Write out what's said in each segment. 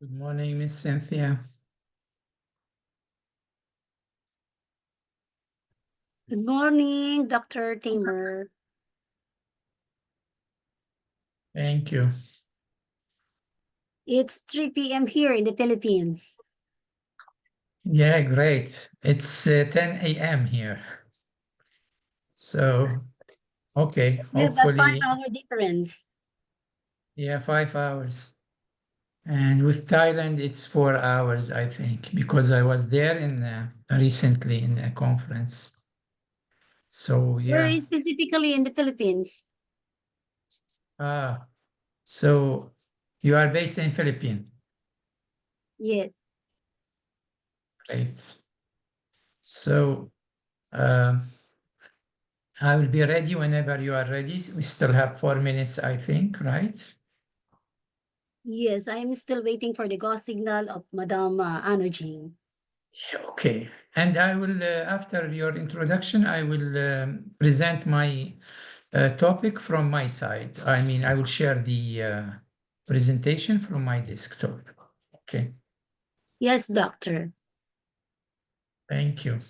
Good morning, Miss Cynthia. Good morning, Dr. Thamer. Thank you. It's 3 p.m. here in the Philippines. Yeah, great. It's 10 a.m. here. So, okay, We have a hopefully, 5-hour difference. yeah, 5 hours. And with Thailand, it's 4 hours, I think, because I was there recently in a conference. So, Where yeah. is specifically in the Philippines? Ah, so you are based in Philippines, Yes. right? So, um, I will be ready whenever you are ready. We still have 4 minutes, I think, right? Yes, I am still waiting for the go signal of Madam Ano Jing. Okay. And I will, after your introduction, I will present my topic from my side. I mean, I will share the presentation from my desktop. Okay. Yes, doctor. Thank you.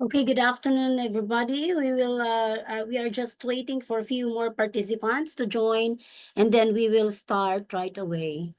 Okay, good afternoon, everybody. We are just waiting for a few more participants to join, and then we will start right away.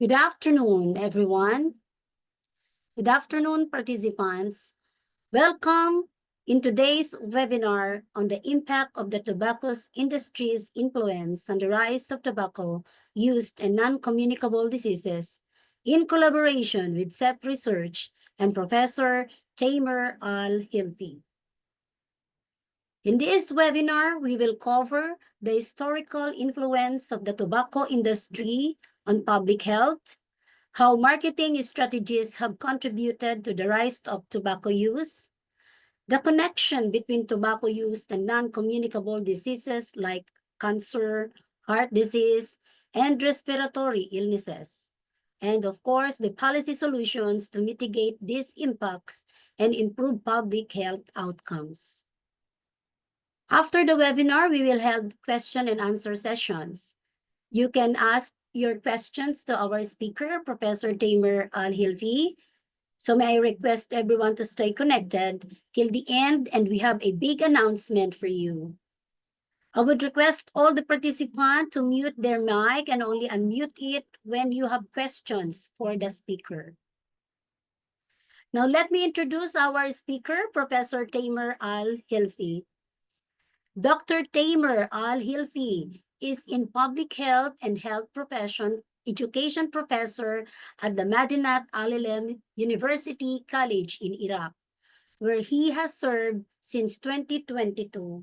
Good afternoon, everyone. Good afternoon, participants. Welcome in today's webinar on the impact of the tobacco industry's influence on the rise of tobacco use and non-communicable diseases in collaboration with CEP Research and Professor Thamer Al Hilfi. In this webinar, we will cover the historical influence of the tobacco industry on public health, how marketing strategies have contributed to the rise of tobacco use, the connection between tobacco use and non-communicable diseases like cancer, heart disease, and respiratory illnesses, and of course, the policy solutions to mitigate these impacts and improve public health outcomes. After the webinar, we will have question and answer sessions. You can ask your questions to our speaker, Professor Thamer Al Hilfi. So may I request everyone to stay connected till the end, and we have a big announcement for you. I would request all the participants to mute their mic and only unmute it when you have questions for the speaker. Now let me introduce our speaker, Professor Thamer Al Hilfi. Dr. Thamer Al Hilfi is in public health and health profession education professor at the Madinat Al-Ilm University College in Iraq, where he has served since 2022.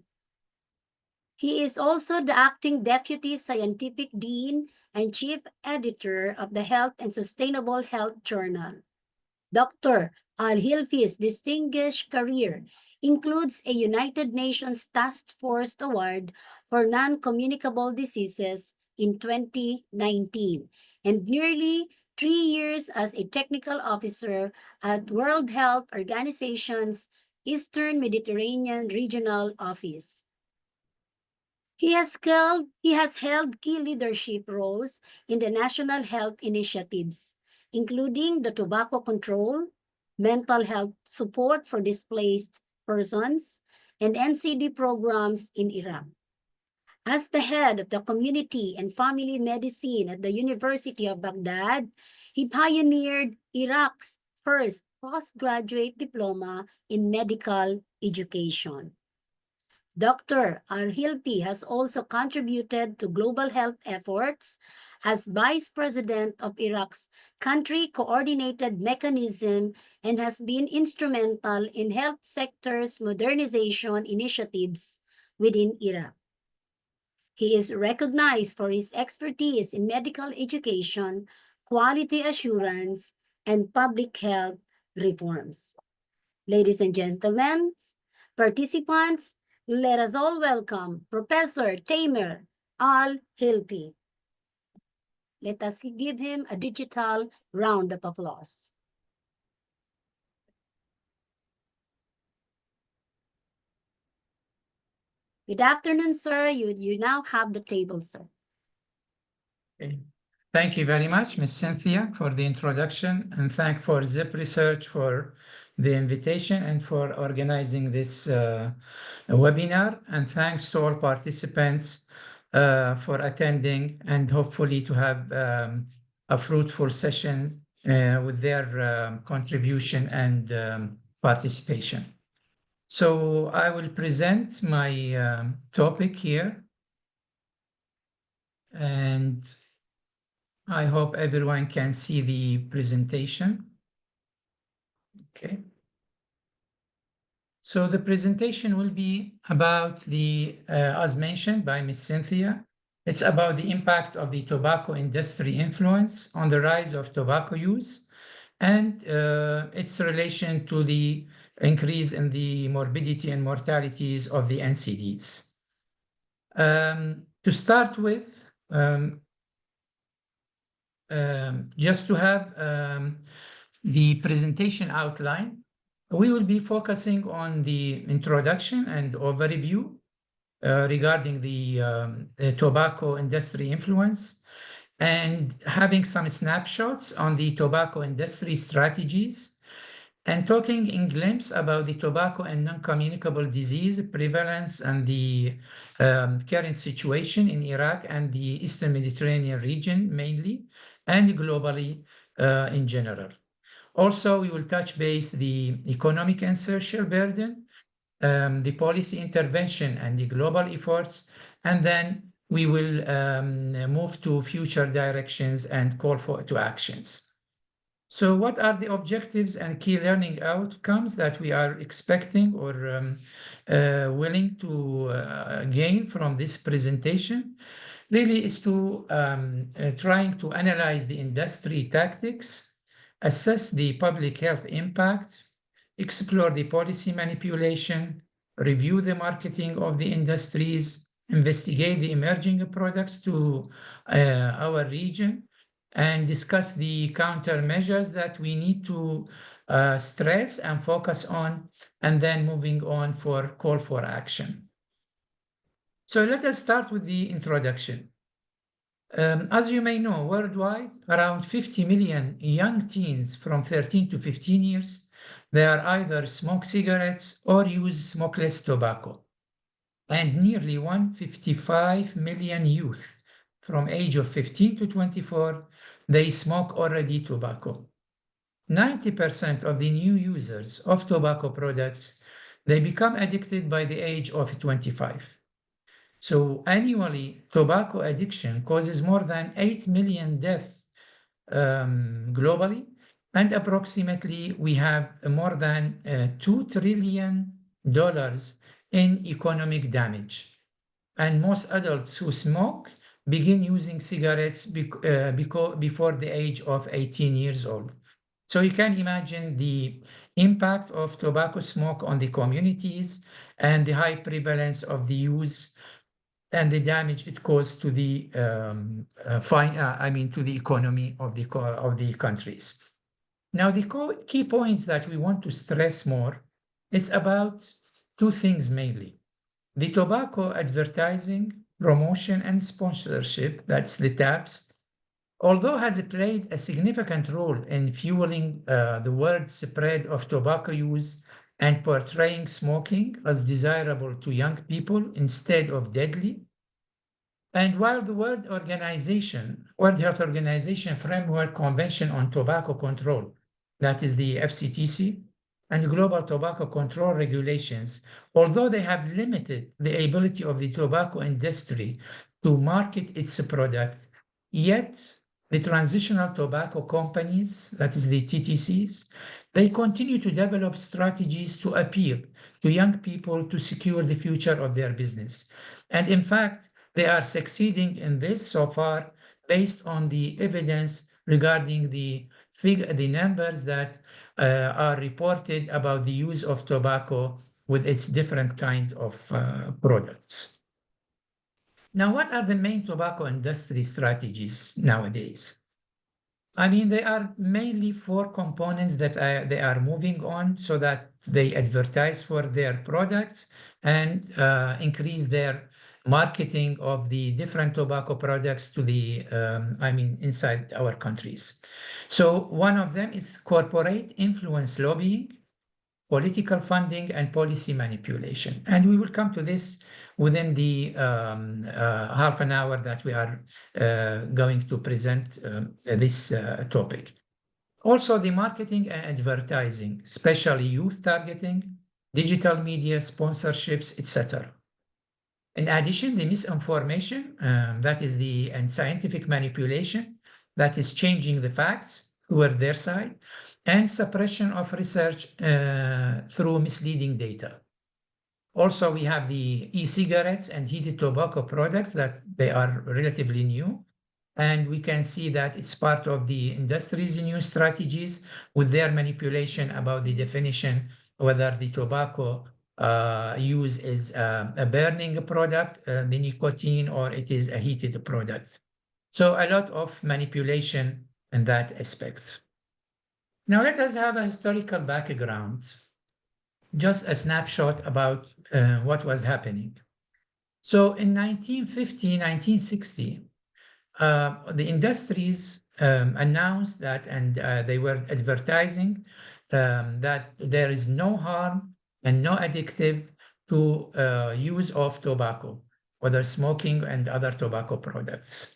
He is also the acting deputy scientific dean and chief editor of the Health and Sustainable Health Journal. Dr. Al Hilfi's distinguished career includes a United Nations Task Force Award for Non-Communicable Diseases in 2019 and nearly 3 years as a technical officer at World Health Organization's Eastern Mediterranean Regional Office. He has held key leadership roles in the national health initiatives, including the tobacco control, mental health support for displaced persons, and NCD programs in Iraq. As the head of the community and family medicine at the University of Baghdad, he pioneered Iraq's first postgraduate diploma in medical education. Dr. Al Hilfi has also contributed to global health efforts as Vice President of Iraq's Country Coordinated Mechanism and has been instrumental in health sector's modernization initiatives within Iraq. He is recognized for his expertise in medical education, quality assurance, and public health reforms. Ladies and gentlemen, participants, let us all welcome Professor Thamer Al Hilfi. Let us give him a digital round of applause. Good afternoon, sir. You now have the table, sir. Okay. Thank you very much, Ms. Cynthia, for the introduction, and thank for ZIP Research for the invitation and for organizing this webinar. And thanks to all participants for attending and hopefully to have a fruitful session with their contribution and participation. So I will present my topic here, and I hope everyone can see the presentation. Okay. So the presentation will be about as mentioned by Ms. Cynthia, it's about the impact of the tobacco industry influence on the rise of tobacco use and its relation to the increase in the morbidity and mortalities of the NCDs. To start with, just to have the presentation outline, we will be focusing on the introduction and overview regarding the tobacco industry influence and having some snapshots on the tobacco industry strategies and talking in glimpse about the tobacco and non-communicable disease prevalence and the current situation in Iraq and the Eastern Mediterranean region mainly, and globally in general. Also, we will touch base the economic and social burden, the policy intervention and the global efforts, and then we will move to future directions and call to actions. So what are the objectives and key learning outcomes that we are expecting or willing to gain from this presentation? Really is to trying to analyze the industry tactics, assess the public health impact, explore the policy manipulation, review the marketing of the industries, investigate the emerging products to our region, and discuss the countermeasures that we need to stress and focus on, and then moving on for call for action. So let us start with the introduction. As you may know, worldwide, around 50 million young teens from 13 to 15 years, they are either smoke cigarettes or use smokeless tobacco. And nearly 155 million youth from age of 15 to 24, they smoke already tobacco. 90% of the new users of tobacco products, they become addicted by the age of 25. So annually, tobacco addiction causes more than 8 million deaths globally, and approximately we have more than $2 trillion in economic damage. And most adults who smoke begin using cigarettes before the age of 18 years old. So you can imagine the impact of tobacco smoke on the communities and the high prevalence of the use and the damage it caused to the to the economy of the countries. Now, the key points that we want to stress more, it's about two things mainly. The tobacco advertising, promotion, and sponsorship, that's the TAPS, although has played a significant role in fueling the word spread of tobacco use and portraying smoking as desirable to young people instead of deadly. And while the World Health Organization Framework Convention on Tobacco Control, that is the FCTC, and global tobacco control regulations, although they have limited the ability of the tobacco industry to market its product, yet the transitional tobacco companies, that is the TTCs, they continue to develop strategies to appeal to young people to secure the future of their business. And in fact, they are succeeding in this so far based on the evidence regarding the numbers that are reported about the use of tobacco with its different kind of products. Now, what are the main tobacco industry strategies nowadays? I mean, there are mainly four components that they are moving on so that they advertise for their products and increase their marketing of the different tobacco products to the, inside our countries. So one of them is corporate influence lobbying, political funding, and policy manipulation. And we will come to this within the half an hour that we are going to present this topic. Also, the marketing and advertising, especially youth targeting, digital media, sponsorships, etc. In addition, the misinformation, that is and scientific manipulation, that is changing the facts toward their side, and suppression of research through misleading data. Also, we have the e-cigarettes and heated tobacco products that they are relatively new. And we can see that it's part of the industry's new strategies with their manipulation about the definition, whether the tobacco use is a burning product, the nicotine, or it is a heated product. So a lot of manipulation in that aspect. Now let us have a historical background, just a snapshot about what was happening. So in 1950, 1960, the industries announced that, and they were advertising that there is no harm and no addictive to use of tobacco, whether smoking and other tobacco products.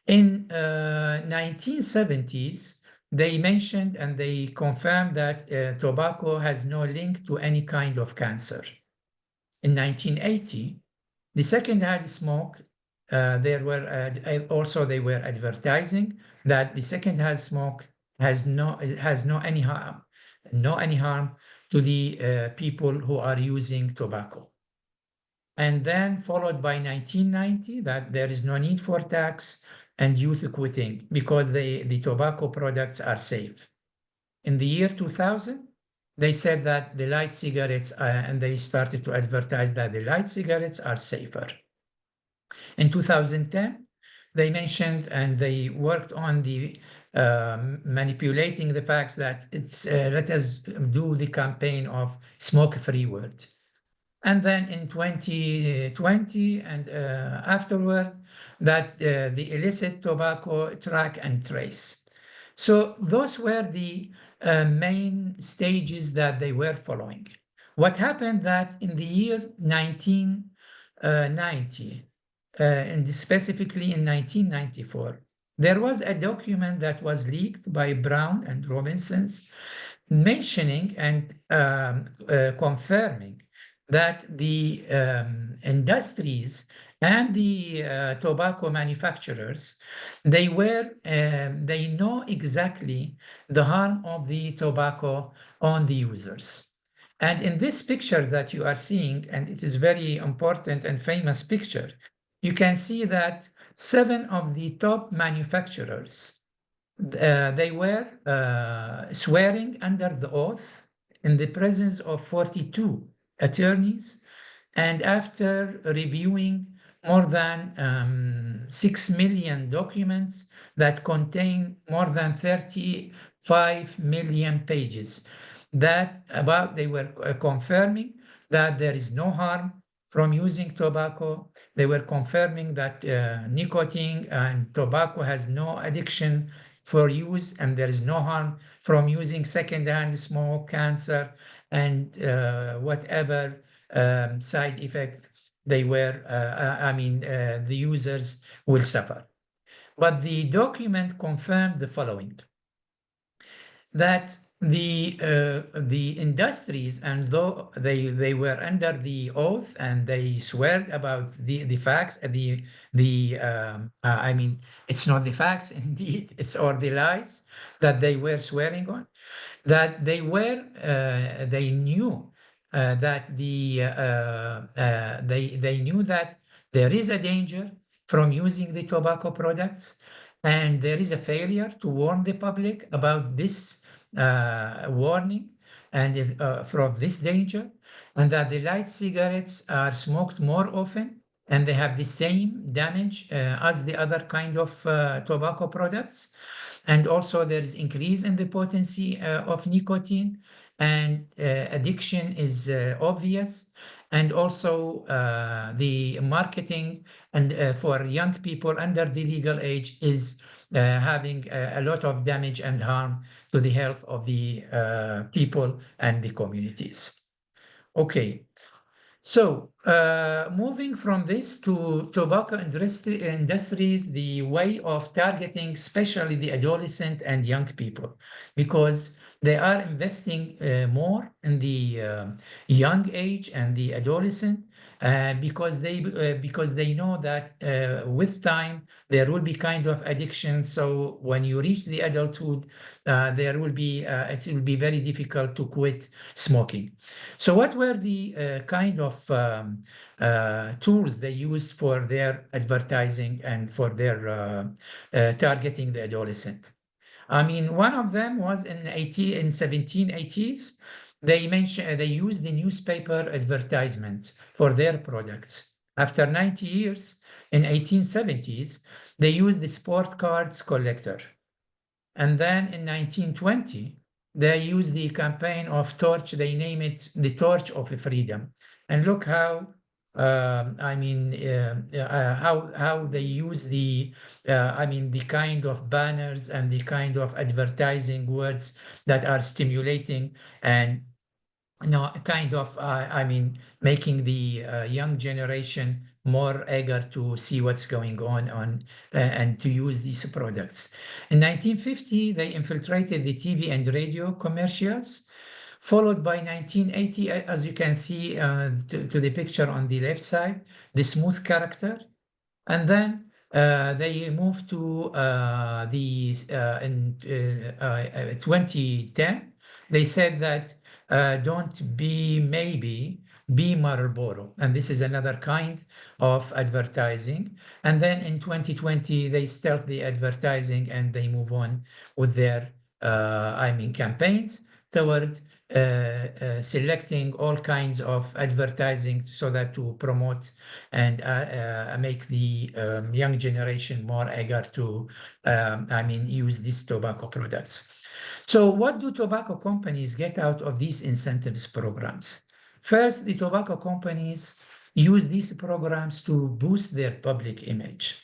In 1970s, they mentioned and they confirmed that tobacco has no link to any kind of cancer. In 1980, the secondhand smoke, they were advertising that the secondhand smoke has no any harm to the people who are using tobacco. And then followed by 1990 that there is no need for tax and youth quitting because the tobacco products are safe. In the year 2000, they said that the light cigarettes, and they started to advertise that the light cigarettes are safer. In 2010, they mentioned and they worked on the manipulating the facts that it's let us do the campaign of smoke-free world. And then in 2020 and afterward, that the illicit tobacco track and trace. So those were the main stages that they were following. What happened that in the year 1990, and specifically in 1994, there was a document that was leaked by Brown and Robinson's mentioning and confirming that the industries and the tobacco manufacturers, they know exactly the harm of the tobacco on the users. And in this picture that you are seeing, and it is very important and famous picture, you can see that 7 of the top manufacturers, they were swearing under the oath in the presence of 42 attorneys, and after reviewing more than 6 million documents that contain more than 35 million pages, that about they were confirming that there is no harm from using tobacco. They were confirming that nicotine and tobacco has no addiction for use, and there is no harm from using secondhand smoke, cancer, and whatever side effects they were, the users will suffer. But the document confirmed the following, that the industries, and though they were under the oath and they swear about the facts, it's not the facts indeed, it's all the lies that they were swearing on, that they knew that they knew that there is a danger from using the tobacco products, and there is a failure to warn the public about this warning and from this danger, and that the light cigarettes are smoked more often and they have the same damage as the other kind of tobacco products. And also there is increase in the potency of nicotine, and addiction is obvious. And also the marketing and for young people under the legal age is having a lot of damage and harm to the health of the people and the communities. Okay. So moving from this to tobacco industries, the way of targeting, especially the adolescent and young people, because they are investing more in the young age and the adolescent, because they know that with time there will be kind of addiction. So when you reach the adulthood, it will be very difficult to quit smoking. So what were the kind of tools they used for their advertising and for their targeting the adolescent? I mean, one of them was in 1780s. They used the newspaper advertisement for their products. After 90 years, in 1870s, they used the sport cards collector. And then in 1920, they used the campaign of torch. They name it the Torch of Freedom. And look how how they use the kind of banners and the kind of advertising words that are stimulating and no, kind of, I mean, making the young generation more eager to see what's going on and to use these products. In 1950, they infiltrated the TV and radio commercials, followed by 1980, as you can see to the picture on the left side, the smooth character. And then they moved to in 2010. They said that don't be maybe, be Marlboro. And this is another kind of advertising. And then in 2020, they start the advertising and they move on with their, campaigns toward selecting all kinds of advertising so that to promote and make the young generation more eager to, use these tobacco products. So what do tobacco companies get out of these incentives programs? First, the tobacco companies use these programs to boost their public image.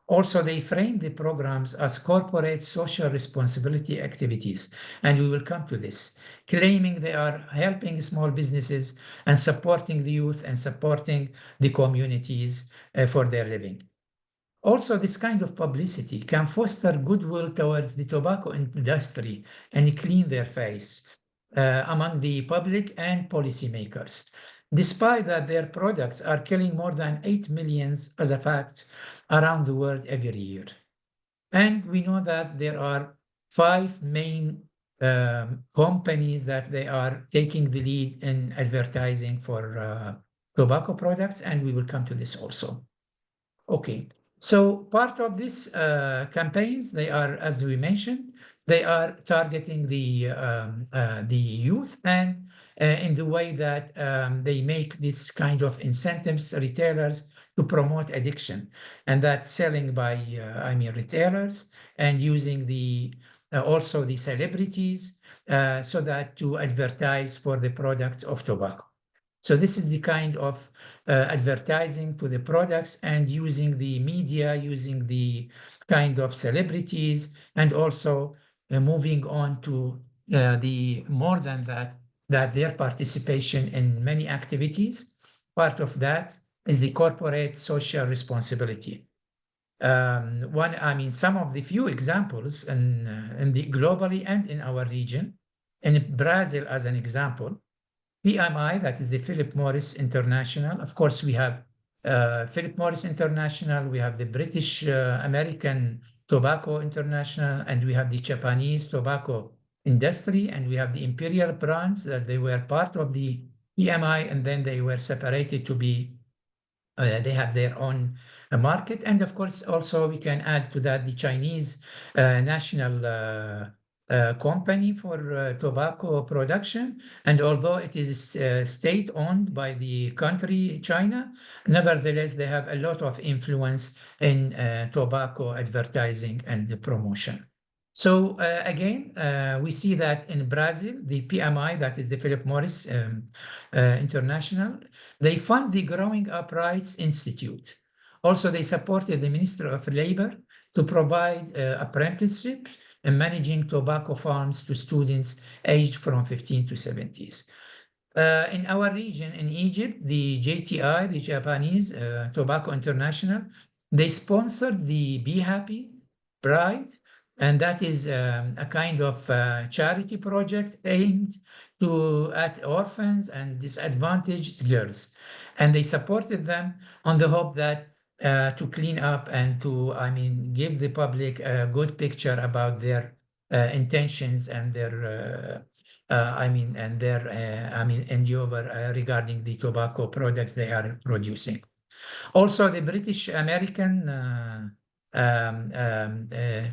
Also, they frame the programs as corporate social responsibility activities, and we will come to this, claiming they are helping small businesses and supporting the youth and supporting the communities for their living. Also, this kind of publicity can foster goodwill towards the tobacco industry and clean their face among the public and policymakers, despite that their products are killing more than 8 million as a fact around the world every year. And we know that there are 5 main companies that they are taking the lead in advertising for tobacco products, and we will come to this also. Okay, so part of this campaigns, they are, as we mentioned, they are targeting the youth and in the way that they make this kind of incentives retailers to promote addiction, and that selling by retailers and using the also the celebrities so that to advertise for the product of tobacco. So this is the kind of advertising to the products and using the media, using the kind of celebrities, and also moving on to the more than that, that their participation in many activities. Part of that is the corporate social responsibility. Some of the few examples in the globally and in our region, in Brazil as an example, PMI, that is the Philip Morris International. Of course, we have Philip Morris International, we have the British American Tobacco International, and we have the Japanese tobacco industry, and we have the Imperial brands that they were part of the PMI, and then they were separated to be, they have their own market. And of course, also we can add to that the Chinese national company for tobacco production. And although it is state-owned by the country China, nevertheless, they have a lot of influence in tobacco advertising and promotion. So again, we see that in Brazil, the PMI, that is the Philip Morris International, they fund the Growing Up Rights Institute. Also, they supported the Minister of Labor to provide apprenticeships and managing tobacco farms to students aged from 15 to 70s. In our region, in Egypt, the JTI, the Japanese Tobacco International, they sponsored the Be Happy Pride, and that is a kind of charity project aimed at orphans and disadvantaged girls. And they supported them on the hope that to clean up and to, give the public a good picture about their intentions and their, endeavor regarding the tobacco products they are producing. Also, the British American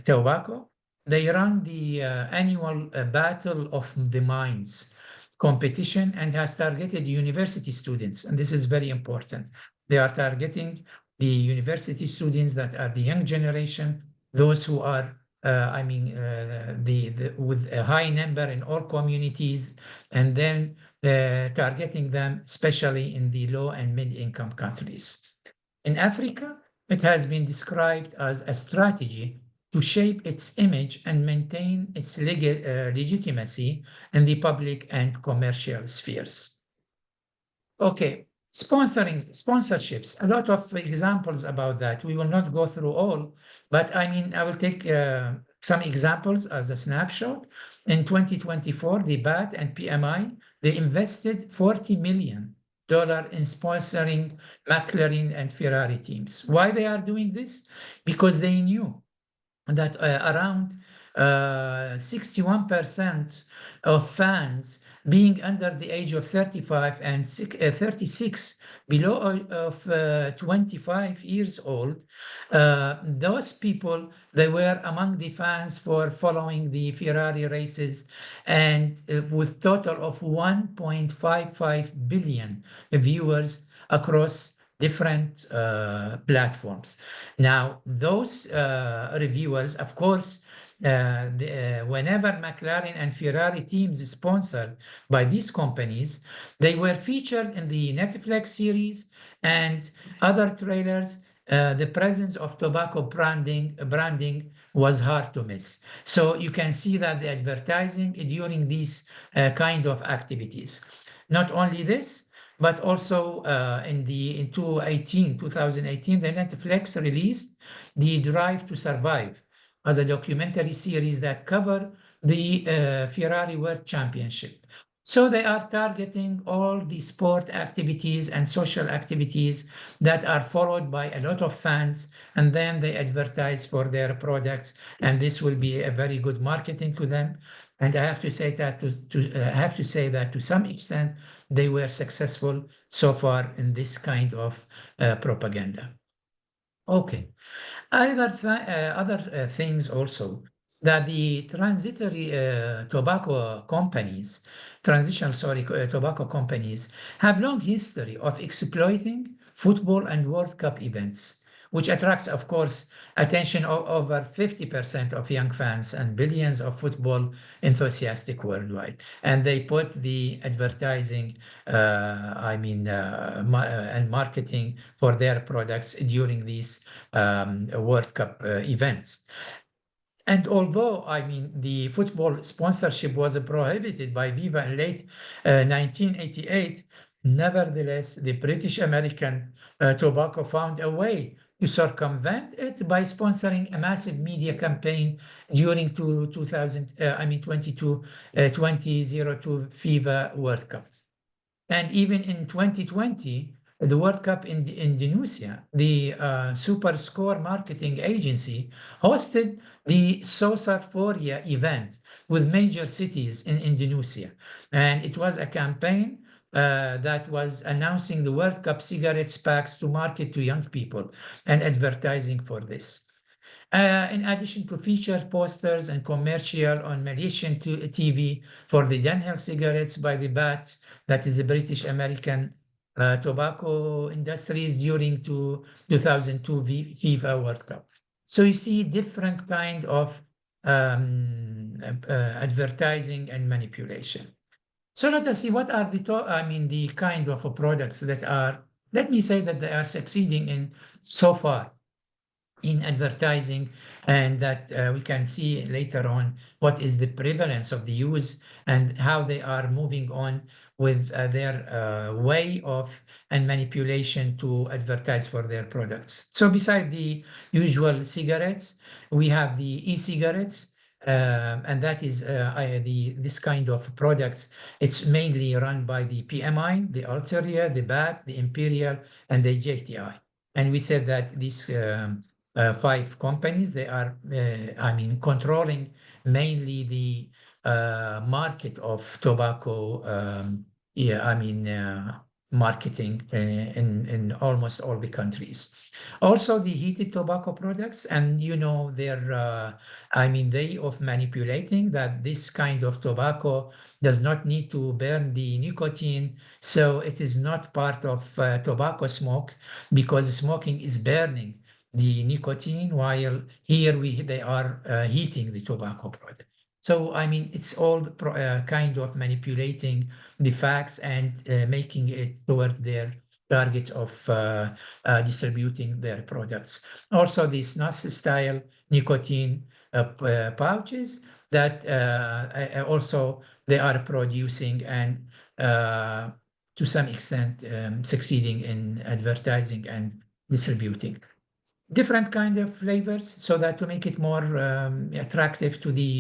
tobacco, they run the annual Battle of the Minds competition and has targeted university students. And this is very important. They are targeting the university students that are the young generation, those who are, with a high number in all communities, and then targeting them, especially in the low and mid-income countries. In Africa, it has been described as a strategy to shape its image and maintain its legitimacy in the public and commercial spheres. Okay, sponsorships, a lot of examples about that. We will not go through all, but I mean, I will take some examples as a snapshot. In 2024, the BAT and PMI, they invested $40 million in sponsoring McLaren and Ferrari teams. Why they are doing this? Because they knew that around 61% of fans being under the age of 35 and 36 below of 25 years old, those people, they were among the fans for following the Ferrari races, and with total of 1.55 billion viewers across different platforms. Now, those reviewers, of course, whenever McLaren and Ferrari teams sponsored by these companies, they were featured in the Netflix series and other trailers. The presence of tobacco branding was hard to miss. So you can see that the advertising during these kind of activities. Not only this, but also in 2018, the Netflix released The Drive to Survive as a documentary series that covered the Ferrari World Championship. So they are targeting all the sport activities and social activities that are followed by a lot of fans, and then they advertise for their products, and this will be a very good marketing to them. And I have to say that to some extent, they were successful so far in this kind of propaganda. Okay. Other things also, that the tobacco companies have long history of exploiting football and World Cup events, which attracts, of course, attention of over 50% of young fans and billions of football enthusiastic worldwide. And they put the advertising, and marketing for their products during these World Cup events. And although, the football sponsorship was prohibited by Viva in late 1988, nevertheless, the British American tobacco found a way to circumvent it by sponsoring a massive media campaign during 2002 FIFA World Cup. And even in 2020, the World Cup in Indonesia, the SuperScore marketing agency hosted the Sosarforia event with major cities in Indonesia. And it was a campaign that was announcing the World Cup cigarettes packs to market to young people and advertising for this. In addition to feature posters and commercial on Malaysian TV for the Dunhill cigarettes by the BAT, that is the British American Tobacco Industries, during 2002 FIFA World Cup. So you see different kind of advertising and manipulation. So let us see what are the kind of products that are, let me say that they are succeeding in so far in advertising, and that we can see later on what is the prevalence of the use and how they are moving on with their way of and manipulation to advertise for their products. So beside the usual cigarettes, we have the e-cigarettes, and that is this kind of products. It's mainly run by the PMI, the Ulteria, the BAT, the Imperial, and the JTI. And we said that these 5 companies, they are, controlling mainly the market of tobacco, marketing in almost all the countries. Also, the heated tobacco products, and their way of manipulating that this kind of tobacco does not need to burn the nicotine, so it is not part of tobacco smoke, because smoking is burning the nicotine, while here they are heating the tobacco product. So, it's all kind of manipulating the facts and making it toward their target of distributing their products. Also, the snus-style nicotine pouches that also they are producing and to some extent succeeding in advertising and distributing. Different kind of flavors so that to make it more attractive to the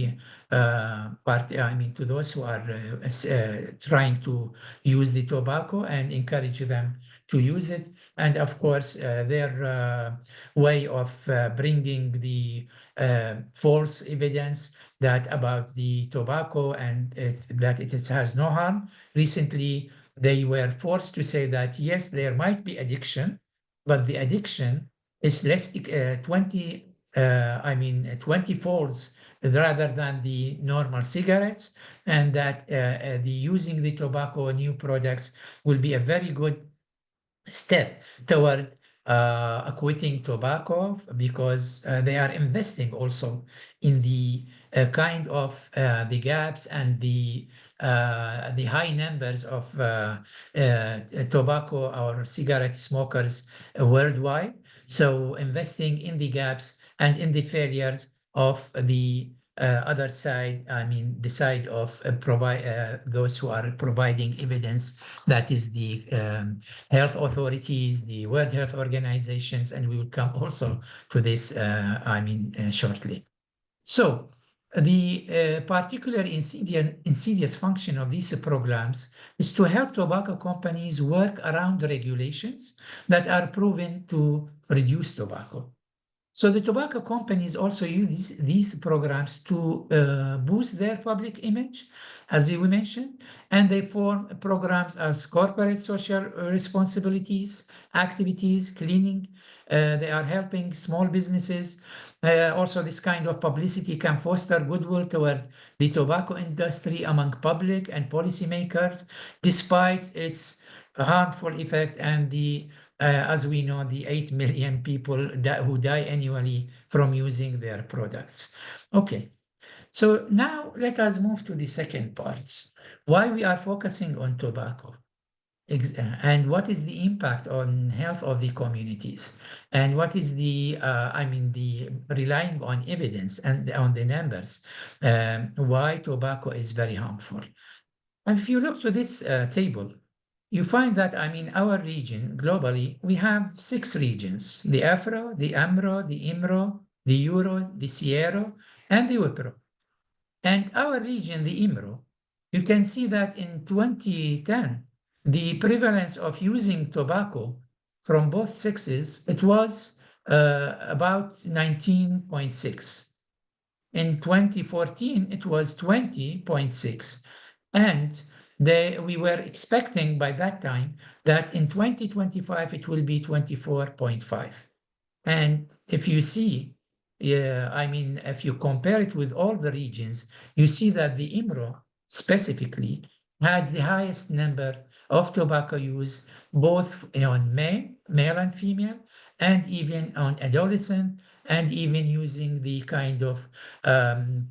to those who are trying to use the tobacco and encourage them to use it. And of course, their way of bringing the false evidence that about the tobacco and that it has no harm. Recently, they were forced to say that, yes, there might be addiction, but the addiction is less 20 folds rather than the normal cigarettes, and that the using the tobacco new products will be a very good step toward quitting tobacco, because they are investing also in the kind of the gaps and the high numbers of tobacco or cigarette smokers worldwide. So investing in the gaps and in the failures of the other side, the side of those who are providing evidence, that is the health authorities, the World Health Organizations, and we will come also to this, shortly. So the particular insidious function of these programs is to help tobacco companies work around the regulations that are proven to reduce tobacco. So the tobacco companies also use these programs to boost their public image, as we mentioned, and they form programs as corporate social responsibilities, activities, cleaning. They are helping small businesses. Also, this kind of publicity can foster goodwill toward the tobacco industry among public and policymakers, despite its harmful effects and the as we know, the 8 million people who die annually from using their products. Okay, so now let us move to the second part. Why we are focusing on tobacco and what is the impact on health of the communities, and what is the, the relying on evidence and on the numbers, why tobacco is very harmful. And if you look to this table, you find that, our region globally, we have 6 regions: the Afro, the Amro, the Imro, the Euro, the Sierra, and the Wipro. And our region, the Imro, you can see that in 2010, the prevalence of using tobacco from both sexes, it was about 19.6. In 2014, it was 20.6. And we were expecting by that time that in 2025, it will be 24.5. And if you see, if you compare it with all the regions, you see that the IMRO specifically has the highest number of tobacco use, both on male and female, and even on adolescent, and even using the kind of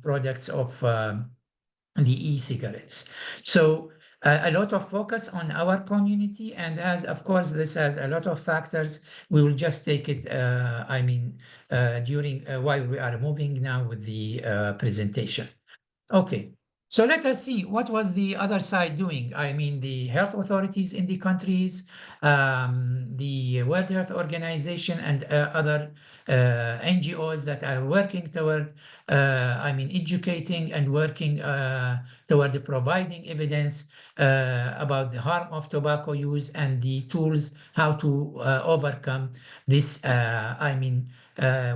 products of the e-cigarettes. So a lot of focus on our community, and as of course this has a lot of factors, we will just take it during while we are moving now with the presentation. Okay, so let us see what was the other side doing. The health authorities in the countries, the World Health Organization, and other NGOs that are working toward, educating and working toward providing evidence about the harm of tobacco use and the tools how to overcome this,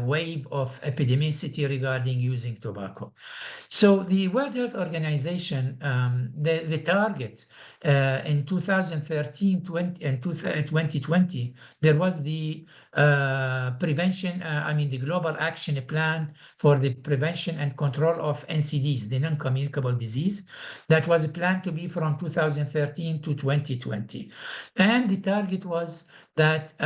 wave of epidemicity regarding using tobacco. So the World Health Organization, the target in 2013, 20, and 2020, there was the prevention, the Global Action Plan for the Prevention and Control of NCDs, the Non-Communicable Disease, that was planned to be from 2013 to 2020. And the target was that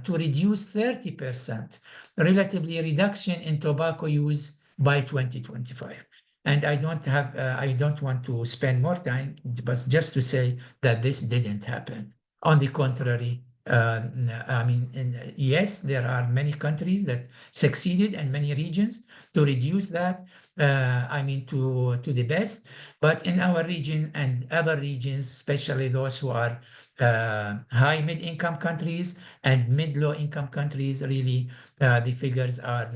to reduce 30% relatively reduction in tobacco use by 2025. And I don't want to spend more time, but just to say that this didn't happen. On the contrary, I mean, yes, there are many countries that succeeded and many regions to reduce that, I mean, to the best. But in our region and other regions, especially those who are high mid-income countries and mid-low income countries, really, the figures are,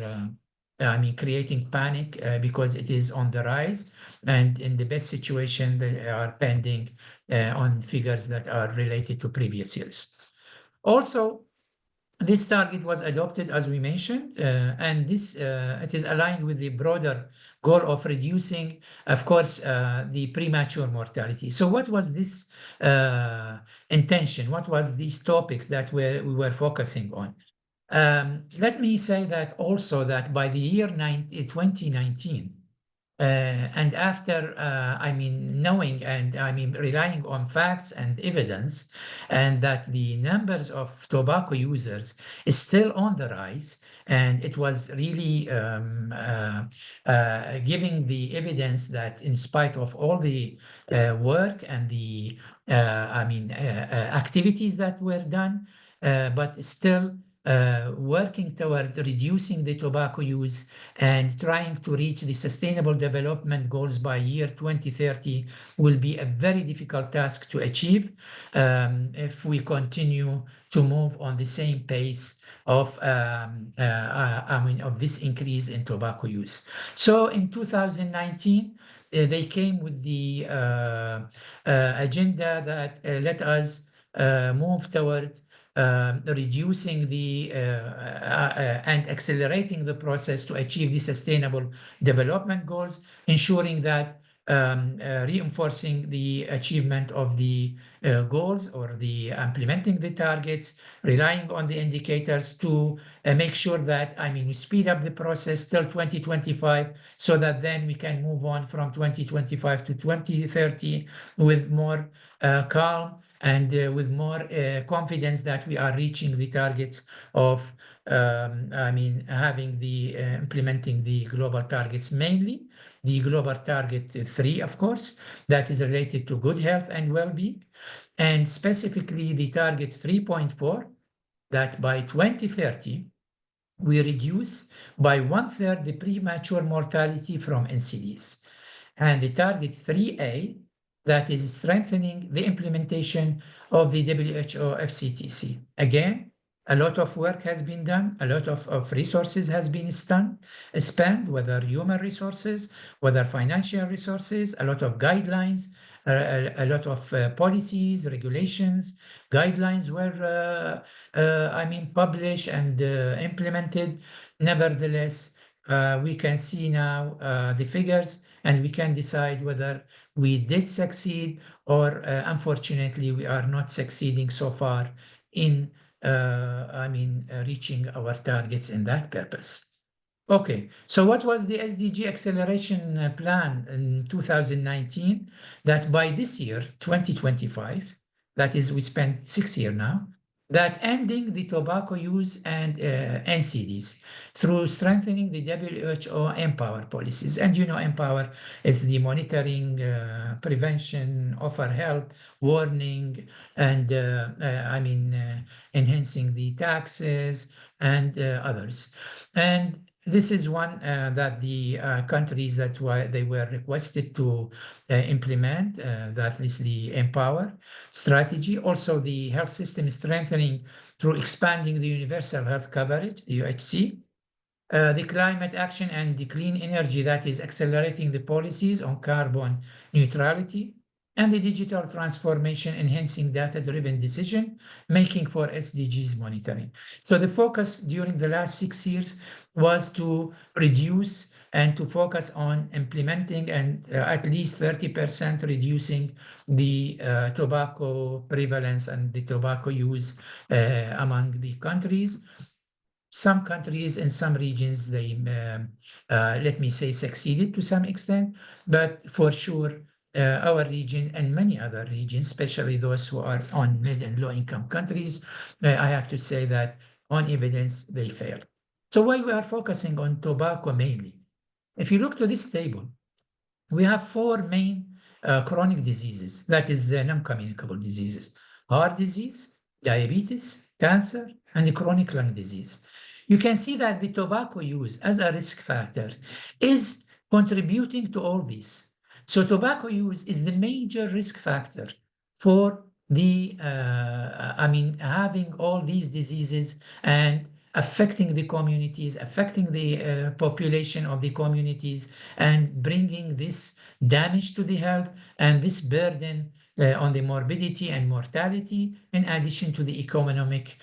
I mean, creating panic because it is on the rise. And in the best situation, they are pending on figures that are related to previous years. Also, this target was adopted, as we mentioned, and this it is aligned with the broader goal of reducing, of course, the premature mortality. So what was this intention? What was these topics that we were focusing on? Let me say that also that by the year 2019, and after, I mean, knowing and I mean, relying on facts and evidence, and that the numbers of tobacco users is still on the rise, and it was really giving the evidence that in spite of all the work and the, I mean, activities that were done, but still working toward reducing the tobacco use and trying to reach the sustainable development goals by year 2030 will be a very difficult task to achieve if we continue to move on the same pace of I mean, of this increase in tobacco use. So in 2019, they came with the agenda that let us move toward reducing the and accelerating the process to achieve the sustainable development goals, ensuring that reinforcing the achievement of the goals or the implementing the targets, relying on the indicators to make sure that, I mean, we speed up the process till 2025 so that then we can move on from 2025 to 2030 with more calm and with more confidence that we are reaching the targets of, I mean, having the implementing the global targets, mainly the global target 3, of course, that is related to good health and well-being, and specifically the target 3.4, that by 2030, we reduce by 1/3 the premature mortality from NCDs. And the target 3A, that is strengthening the implementation of the WHO FCTC. Again, a lot of work has been done, a lot of resources has been spent, whether human resources, whether financial resources, a lot of guidelines, a lot of policies, regulations, guidelines were, I mean, published and implemented. Nevertheless, we can see now the figures, and we can decide whether we did succeed or unfortunately we are not succeeding so far in I mean reaching our targets in that purpose. Okay, so what was the SDG acceleration plan in 2019? That by this year, 2025, that is, we spent 6 years now, that ending the tobacco use and NCDs through strengthening the WHO Empower policies. And you know, Empower is the monitoring, prevention, offer help, warning, and I mean, enhancing the taxes and others. And this is one that the countries that they were requested to implement, that is the Empower strategy. Also, the health system strengthening through expanding the universal health coverage, the UHC. The climate action and the clean energy, that is accelerating the policies on carbon neutrality, and the digital transformation, enhancing data-driven decision making for SDGs monitoring. So the focus during the last 6 years was to reduce and to focus on implementing and at least 30% reducing the tobacco prevalence and the tobacco use among the countries. Some countries in some regions, they, let me say, succeeded to some extent, but for sure, our region and many other regions, especially those who are on mid and low income countries, I have to say that on evidence, they failed. So why we are focusing on tobacco mainly? If you look to this table, we have 4 main chronic diseases, that is non-communicable diseases: heart disease, diabetes, cancer, and chronic lung disease. You can see that the tobacco use as a risk factor is contributing to all these. So tobacco use is the major risk factor for having all these diseases and affecting the communities, affecting the population of the communities, and bringing this damage to the health and this burden on the morbidity and mortality, in addition to the economic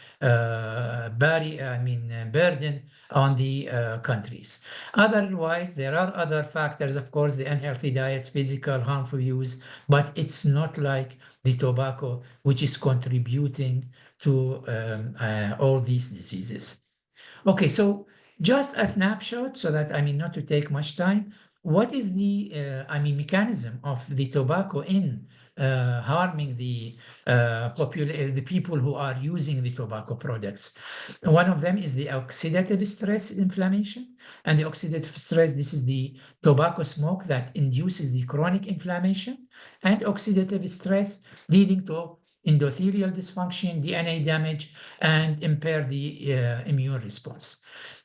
burden on the countries. Otherwise, there are other factors, of course, the unhealthy diet, physical harmful use, but it's not like the tobacco, which is contributing to all these diseases. Okay, so just a snapshot so that, not to take much time, what is the, mechanism of the tobacco in harming the people who are using the tobacco products? One of them is the oxidative stress inflammation. And the oxidative stress, this is the tobacco smoke that induces the chronic inflammation and oxidative stress, leading to endothelial dysfunction, DNA damage, and impair the immune response.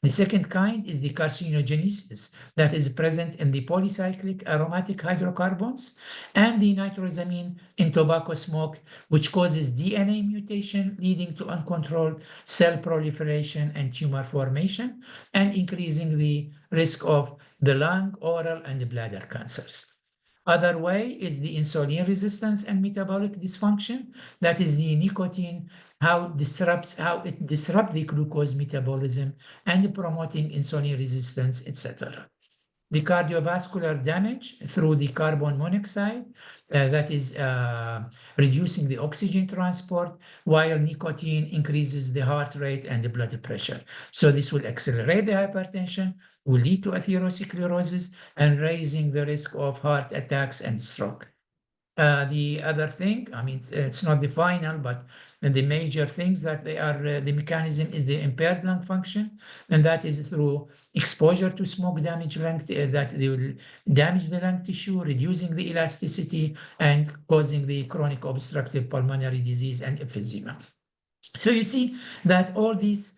The second kind is the carcinogenesis that is present in the polycyclic aromatic hydrocarbons and the nitrosamine in tobacco smoke, which causes DNA mutation, leading to uncontrolled cell proliferation and tumor formation, and increasing the risk of the lung, oral, and bladder cancers. Other way is the insulin resistance and metabolic dysfunction. That is the nicotine, how it disrupts the glucose metabolism and promoting insulin resistance, etc. The cardiovascular damage through the carbon monoxide, that is reducing the oxygen transport, while nicotine increases the heart rate and the blood pressure. So this will accelerate the hypertension, will lead to atherosclerosis, and raising the risk of heart attacks and stroke. The other thing, it's not the final, but the major things that they are, the mechanism is the impaired lung function, and that is through exposure to smoke damage lung, that they will damage the lung tissue, reducing the elasticity and causing the chronic obstructive pulmonary disease and emphysema. So you see that all these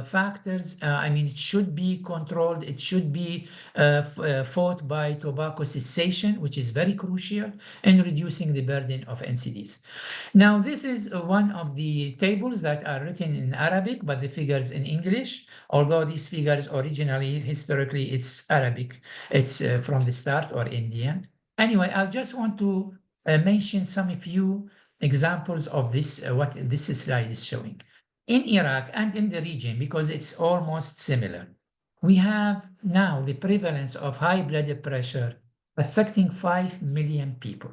factors, it should be controlled. It should be fought by tobacco cessation, which is very crucial in reducing the burden of NCDs. Now, this is one of the tables that are written in Arabic, but the figures in English, although these figures originally, historically, it's Arabic. It's from the start, or Indian. Anyway, I just want to mention some few examples of this, what this slide is showing. In Iraq and in the region, because it's almost similar, we have now the prevalence of high blood pressure affecting 5 million people.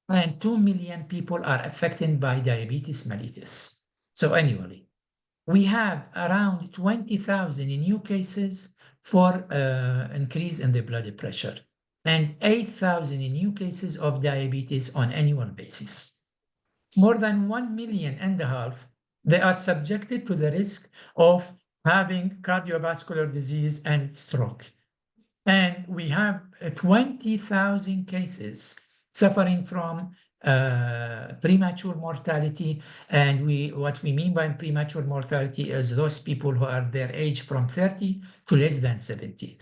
And 2 million people are affected by diabetes mellitus. So annually, we have around 20,000 new cases for increase in the blood pressure, and 8,000 new cases of diabetes on annual basis. More than 1.5 million, they are subjected to the risk of having cardiovascular disease and stroke. And we have 20,000 cases suffering from premature mortality. And what we mean by premature mortality is those people who are their age from 30 to less than 70.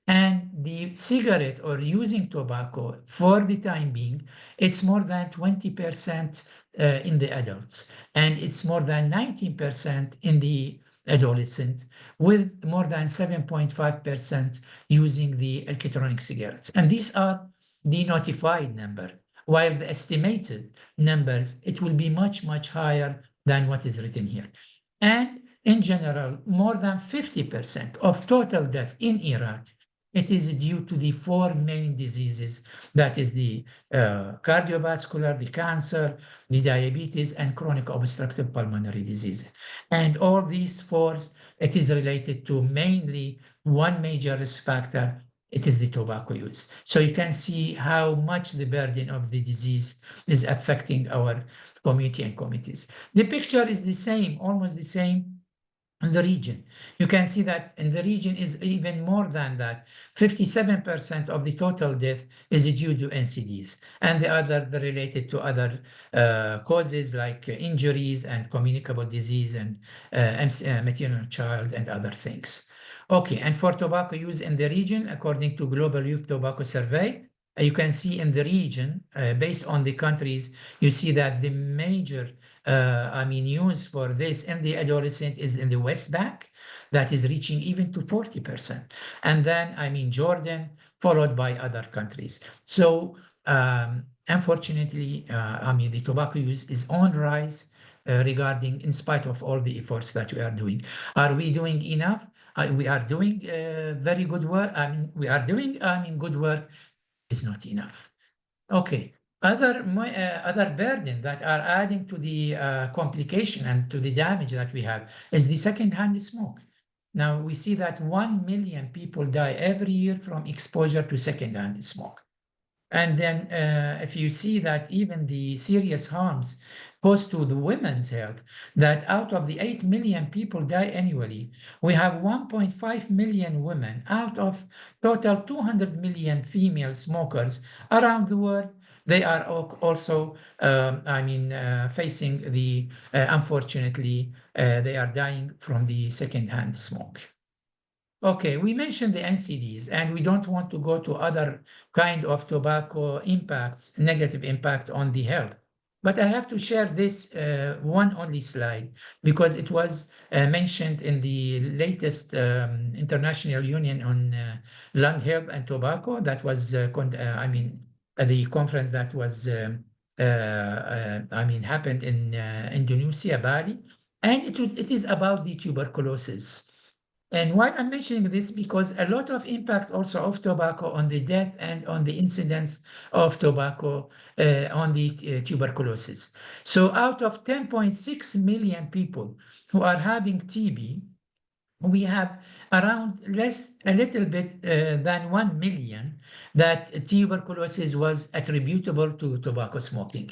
And the cigarette or using tobacco, for the time being, it's more than 20% in the adults, and it's more than 19% in the adolescent, with more than 7.5% using the electronic cigarettes. And these are the notified number, while the estimated numbers, it will be much, much higher than what is written here. And in general, more than 50% of total death in Iraq, it is due to the 4 main diseases, that is the cardiovascular, the cancer, the diabetes, and chronic obstructive pulmonary disease. And all these 4, it is related to mainly one major risk factor. It is the tobacco use. So you can see how much the burden of the disease is affecting our community and communities. The picture is the same, almost the same, in the region. You can see that in the region is even more than that. 57% of the total death is due to NCDs, and the other related to other causes like injuries and communicable disease and maternal child and other things. Okay, and for tobacco use in the region, according to Global Youth Tobacco Survey, you can see in the region, based on the countries, you see that the major use for this in the adolescent is in the West Bank, that is reaching even to 40%. And then, Jordan, followed by other countries. So, unfortunately, the tobacco use is on rise regarding, in spite of all the efforts that we are doing. Are we doing enough? We are doing very good work. We are doing, good work is not enough. Okay. Other burden that are adding to the complication and to the damage that we have is the secondhand smoke. Now we see that 1 million people die every year from exposure to secondhand smoke. And then if you see that even the serious harms posed to the women's health, that out of the 8 million people die annually, we have 1.5 million women out of total 200 million female smokers around the world. They are also, facing the, unfortunately, they are dying from the secondhand smoke. Okay, we mentioned the NCDs, and we don't want to go to other kind of tobacco impacts, negative impact on the health. But I have to share this one only slide because it was mentioned in the latest International Union on Lung Health and Tobacco. That was, the conference that was, happened in Indonesia, Bali, and it is about the tuberculosis. And why I'm mentioning this, because a lot of impact also of tobacco on the death and on the incidence of tobacco on the tuberculosis. So out of 10.6 million people who are having TB, we have around a little bit than 1 million that tuberculosis was attributable to tobacco smoking.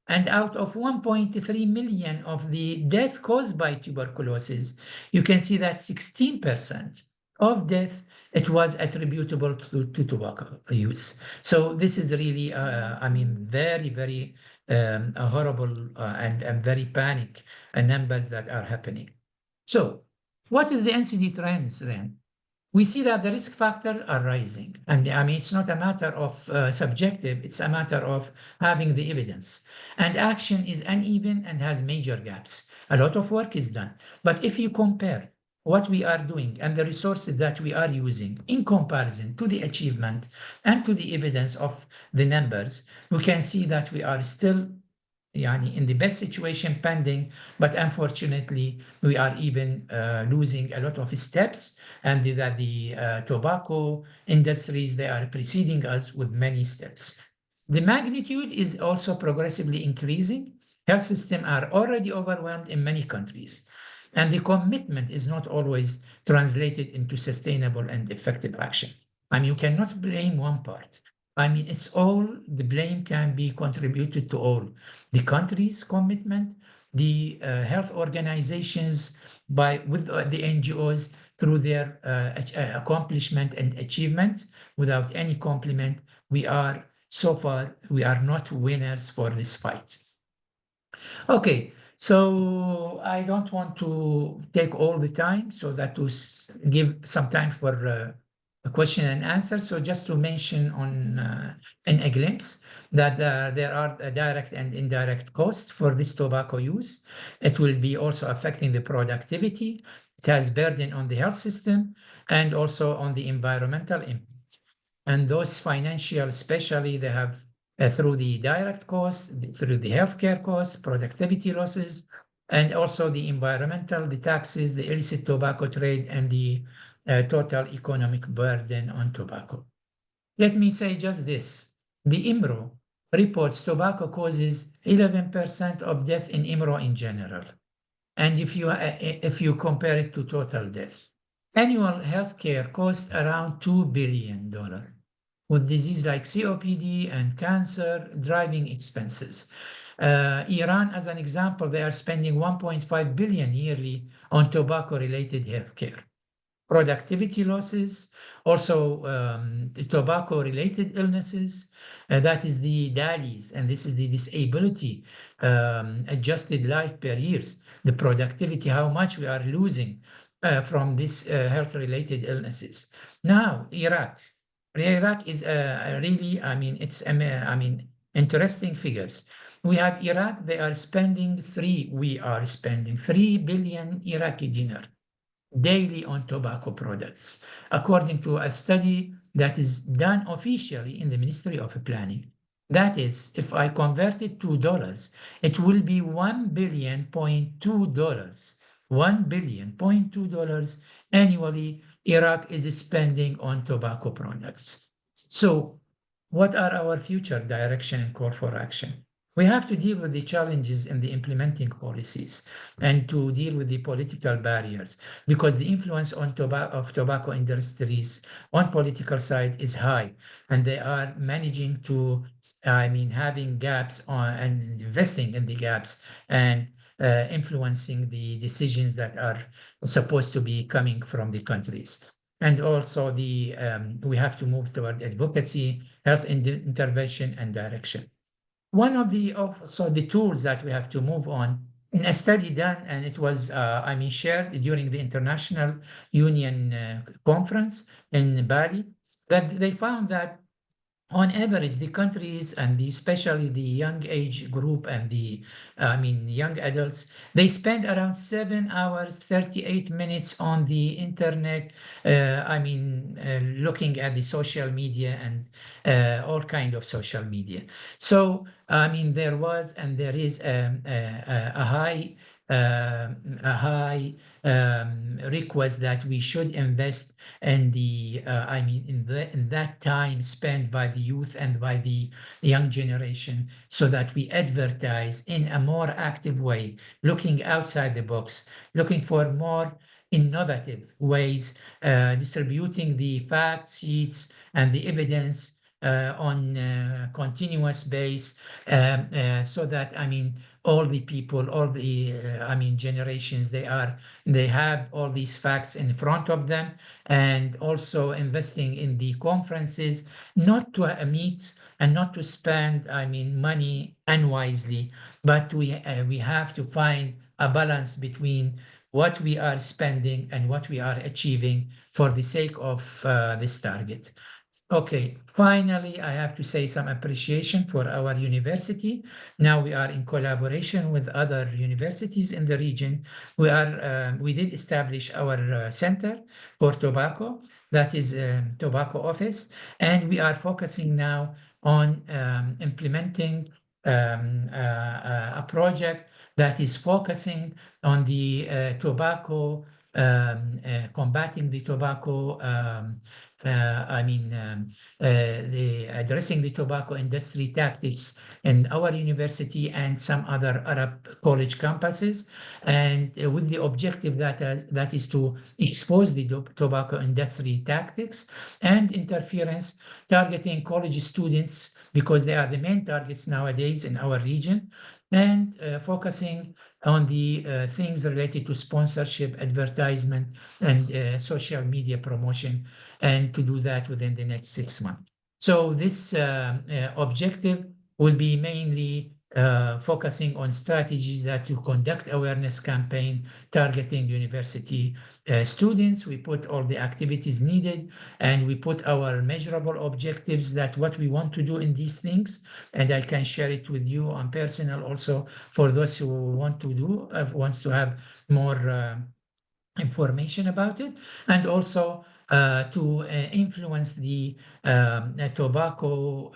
And out of 1.3 million of the death caused by tuberculosis, you can see that 16% of death, it was attributable to tobacco use. So this is really, very, very horrible and very panic numbers that are happening. So what is the NCD trends then? We see that the risk factors are rising. And it's not a matter of subjective, it's a matter of having the evidence. And action is uneven and has major gaps. A lot of work is done. But if you compare what we are doing and the resources that we are using in comparison to the achievement and to the evidence of the numbers, we can see that we are still in the best situation pending, but unfortunately, we are even losing a lot of steps, and that the tobacco industries, they are preceding us with many steps. The magnitude is also progressively increasing. Health systems are already overwhelmed in many countries, and the commitment is not always translated into sustainable and effective action. You cannot blame one part. It's all, the blame can be contributed to all. The country's commitment, the health organizations with the NGOs through their accomplishment and achievement. Without any compliment, so far, we are not winners for this fight. Okay, so I don't want to take all the time, so that to give some time for a question and answer. So just to mention in a glimpse that there are direct and indirect costs for this tobacco use. It will be also affecting the productivity. It has burden on the health system and also on the environmental impact. And those financial, especially, they have through the direct costs, through the healthcare costs, productivity losses, and also the environmental, the taxes, the illicit tobacco trade, and the total economic burden on tobacco. Let me say just this. The IMRO reports tobacco causes 11% of death in IMRO in general. And if you compare it to total death, annual healthcare costs around $2 billion, with disease like COPD and cancer driving expenses. Iran, as an example, they are spending 1.5 billion yearly on tobacco-related healthcare. Productivity losses, also tobacco-related illnesses, that is the DALYs, and this is the disability adjusted life per years, the productivity, how much we are losing from these health-related illnesses. Now, Iraq is really, I mean, it's, interesting figures. We have Iraq, we are spending 3 billion Iraqi dinar daily on tobacco products, according to a study that is done officially in the Ministry of Planning. That is, if I convert it to dollars, it will be $1.2 billion, $1.2 billion annually Iraq is spending on tobacco products. So what are our future direction and call for action? We have to deal with the challenges in the implementing policies and to deal with the political barriers, because the influence on tobacco industries on political side is high, and they are managing to, having gaps and investing in the gaps and influencing the decisions that are supposed to be coming from the countries. And also we have to move toward advocacy, health intervention, and direction. One of the tools that we have to move on in a study done, and it was shared during the International Union conference in Bali, that they found that on average, the countries and especially the young age group and the young adults, they spend around 7 hours 38 minutes on the internet, looking at the social media and all kind of social media. So there was and there is a high request that we should invest in in that time spent by the youth and by the young generation, so that we advertise in a more active way, looking outside the box, looking for more innovative ways, distributing the fact sheets and the evidence on a continuous base, so that all the people, all the generations, they have all these facts in front of them, and also investing in the conferences, not to meet and not to spend money unwisely, but we have to find a balance between what we are spending and what we are achieving for the sake of this target. Okay, finally, I have to say some appreciation for our university. Now we are in collaboration with other universities in the region. We did establish our center for tobacco, that is tobacco office, and we are focusing now on implementing a project that is focusing on the tobacco, combating the tobacco, addressing the tobacco industry tactics in our university and some other Arab college campuses, and with the objective that is to expose the tobacco industry tactics and interference, targeting college students because they are the main targets nowadays in our region, and focusing on the things related to sponsorship, advertisement, and social media promotion, and to do that within the next 6 months. So this objective will be mainly focusing on strategies that to conduct awareness campaign targeting university students. We put all the activities needed, and we put our measurable objectives, that what we want to do in these things, and I can share it with you on personal also for those who want to have more information about it, and also to influence the tobacco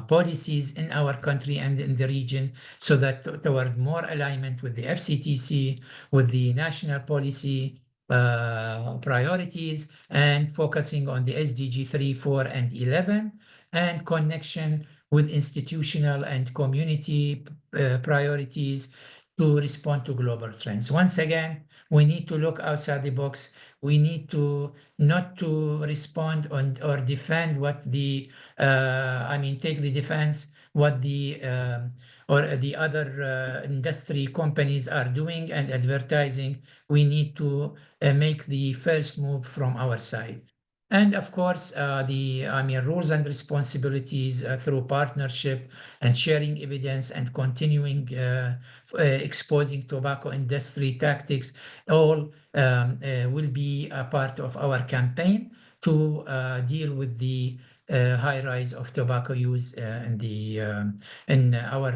policies in our country and in the region, so that toward more alignment with the FCTC, with the national policy priorities, and focusing on the SDG 3, 4, and 11, and connection with institutional and community priorities to respond to global trends. Once again, we need to look outside the box. We need to not to respond on or defend what the take the defense what the or the other industry companies are doing and advertising, we need to make the first move from our side. And of course, rules and responsibilities through partnership and sharing evidence and continuing exposing tobacco industry tactics, all will be a part of our campaign to deal with the high rise of tobacco use in our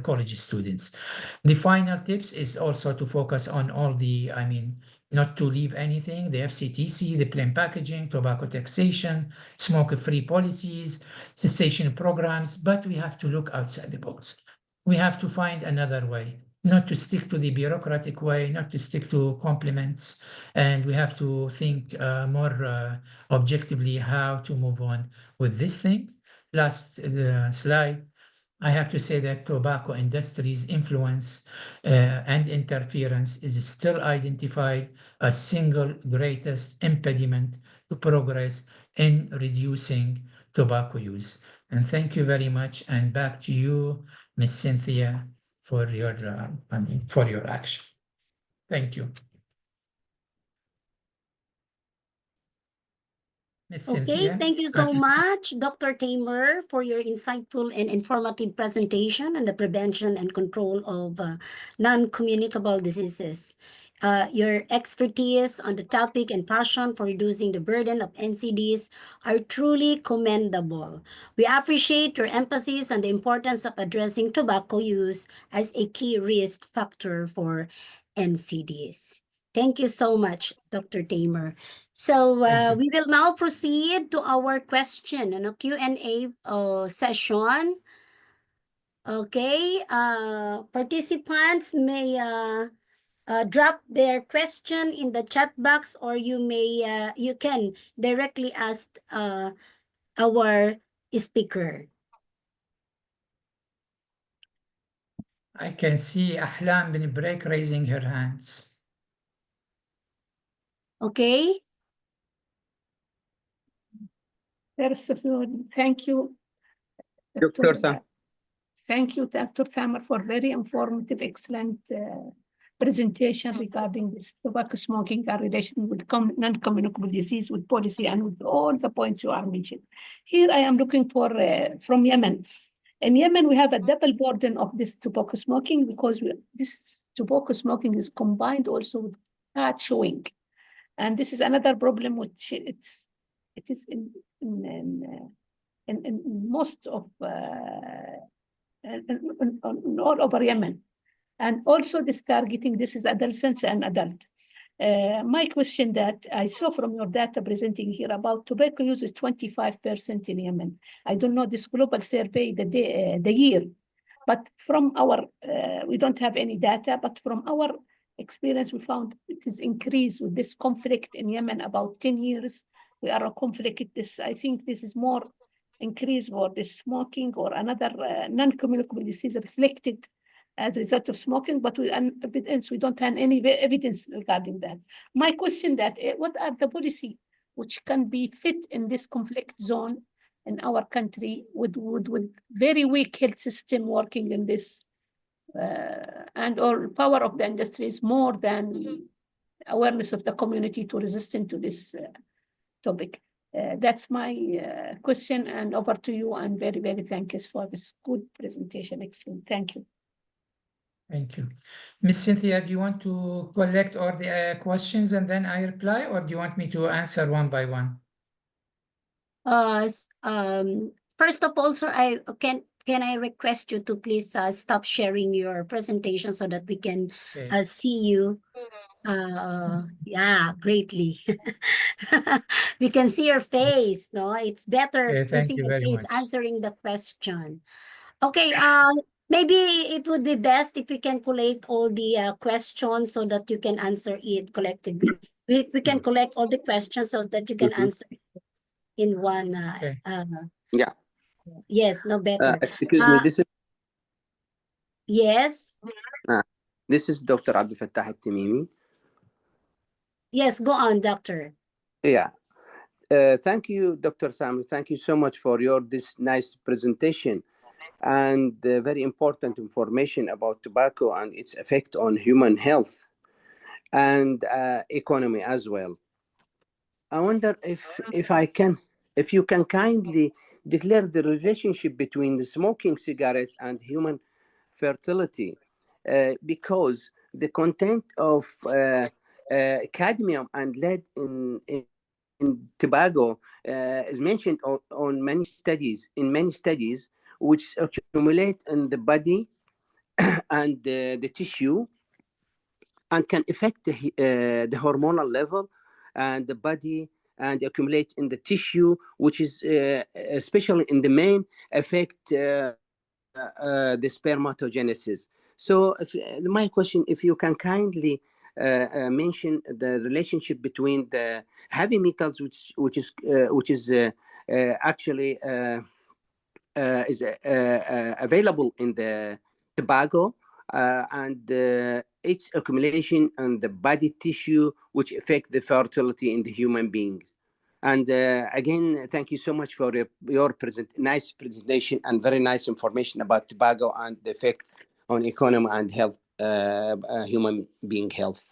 college students. The final tips is also to focus on all the, not to leave anything, the FCTC, the plain packaging, tobacco taxation, smoke-free policies, cessation programs, but we have to look outside the box. We have to find another way, not to stick to the bureaucratic way, not to stick to compliments, and we have to think more objectively how to move on with this thing. Last slide. I have to say that tobacco industry's influence and interference is still identified as single greatest impediment to progress in reducing tobacco use. And thank you very much. And back to you, Ms. Cynthia, for your action. Thank you. Okay, thank you so much, Dr. Thamer, for your insightful and informative presentation on the prevention and control of non-communicable diseases. Your expertise on the topic and passion for reducing the burden of NCDs are truly commendable. We appreciate your emphasis on the importance of addressing tobacco use as a key risk factor for NCDs. Thank you so much, Dr. Thamer. So we will now proceed to our question and a Q&A session. Okay, participants may drop their question in the chat box, or you can directly ask our speaker. I can see Ahlam bin Break raising her hands. Okay. First of all, thank you, Dr. Thamer. Thank you, Dr. Thamer, for very informative, excellent presentation regarding this tobacco smoking, our relation with non-communicable disease, with policy, and with all the points you are mentioning. Here I am looking for from Yemen. In Yemen, we have a double burden of this tobacco smoking because this tobacco smoking is combined also with fat showing. And this is another problem which it is in most of all over Yemen. And also this targeting, this is adolescents and adult. My question that I saw from your data presenting here about tobacco use is 25% in Yemen. I don't know this global survey, the year, but from our, we don't have any data, but from our experience, we found it is increased with this conflict in Yemen about 10 years. We are a conflict. I think this is more increase for the smoking or another non-communicable disease reflected as a result of smoking, but we don't have any evidence regarding that. My question that, what are the policy which can be fit in this conflict zone in our country with very weak health system working in this, and or power of the industry is more than awareness of the community to resist to this topic. That's my question, and over to you, and very, very thank you for this good presentation. Excellent. Thank you. Thank you. Ms. Cynthia, do you want to collect all the questions and then I reply, or do you want me to answer one by one? First of all, sir, can I request you to please stop sharing your presentation so that we can see you? Yeah, greatly. We can see your face. No, it's better to see your face answering the question. Okay, maybe it would be best if we can collate all the questions so that you can answer it collectively. We can collect all the questions so that you can answer it in one. Yeah. Yes, no better. Excuse me, this is... Yes. This is Dr. Abdul Fattah Al-Tamimi. Yes, go on, doctor. Yeah. Thank you, Dr. Thamer. Thank you so much for this nice presentation. and very important information about tobacco and its effect on human health and economy as well. I wonder if you can kindly declare the relationship between the smoking cigarettes and human fertility, because the content of cadmium and lead in tobacco is mentioned on many studies, which accumulate in the body and the tissue, and can affect the hormonal level and the body, and accumulate in the tissue, which is especially in the main affect the spermatogenesis. So my question, if you can kindly mention the relationship between the heavy metals, which is actually is available in the tobacco, and its accumulation in the body tissue, which affect the fertility in the human being. And again, thank you so much for your nice presentation and very nice information about tobacco and the effect on economy and health, human being health.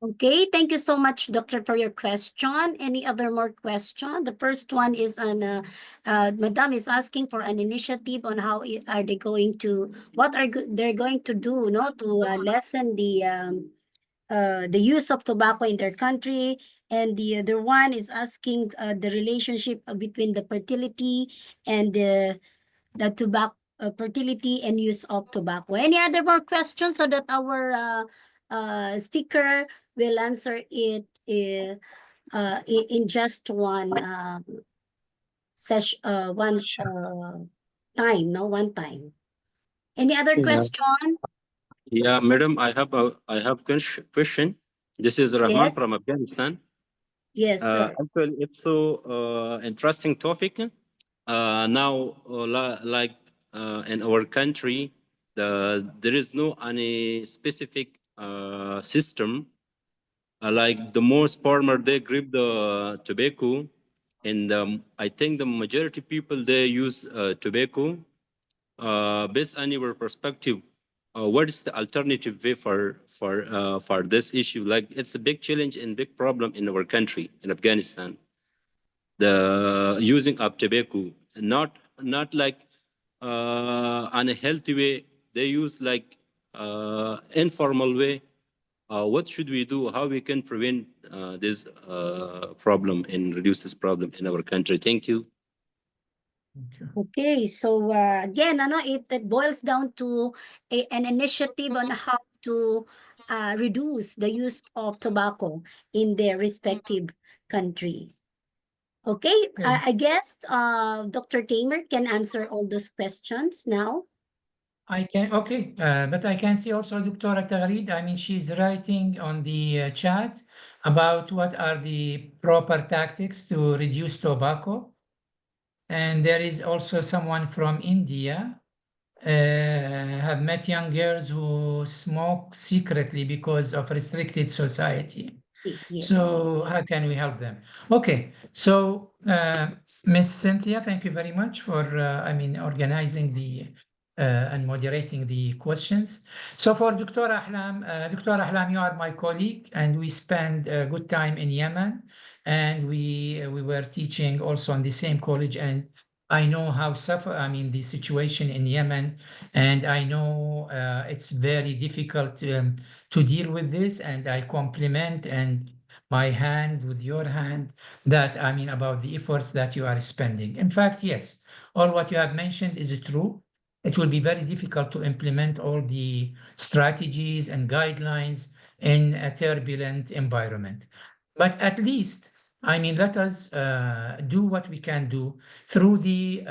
Okay, thank you so much, Doctor, for your question. Any other more question? The first one is on, Madam is asking for an initiative on how are they going to, what are they're going to do, no, to lessen the use of tobacco in their country. And the other one is asking the relationship between the fertility and the tobacco, fertility and use of tobacco. Any other more questions, so that our speaker will answer it in just one session, one time, no, one time. Any other Yeah. question? Yeah, madam, I have question. This is Rahman Yes. from Afghanistan. Yes, sir. Actually, it's so interesting topic. Now, like in our country, there is no any specific system. Like the most farmer, they grip the tobacco, and I think the majority people they use tobacco. Based on your perspective, what is the alternative way for this issue? Like it's a big challenge and big problem in our country, in Afghanistan. The using of tobacco, not like on a healthy way. They use like informal way. What should we do? How we can prevent this problem and reduce this problem in our country? Thank you. Okay, so again, it boils down to an initiative on how to reduce the use of tobacco in their respective countries. Okay, I guess Dr. Thamer can answer all those questions now. I can, okay, but I can see also Dr. Tagreed. I mean, she's writing on the chat about what are the proper tactics to reduce tobacco. And there is also someone from India, have met young girls who smoke secretly because of restricted society. Yes. So how can we help them? Okay, so Miss Cynthia, thank you very much for organizing the and moderating the questions. So for Dr. Ahlam, you are my colleague, and we spent a good time in Yemen, and we were teaching also on the same college, and I know how the situation in Yemen, and I know it's very difficult to deal with this, and I compliment and my hand with your hand that about the efforts that you are spending. In fact, yes, all what you have mentioned is true. It will be very difficult to implement all the strategies and guidelines in a turbulent environment. But at least, let us do what we can do through the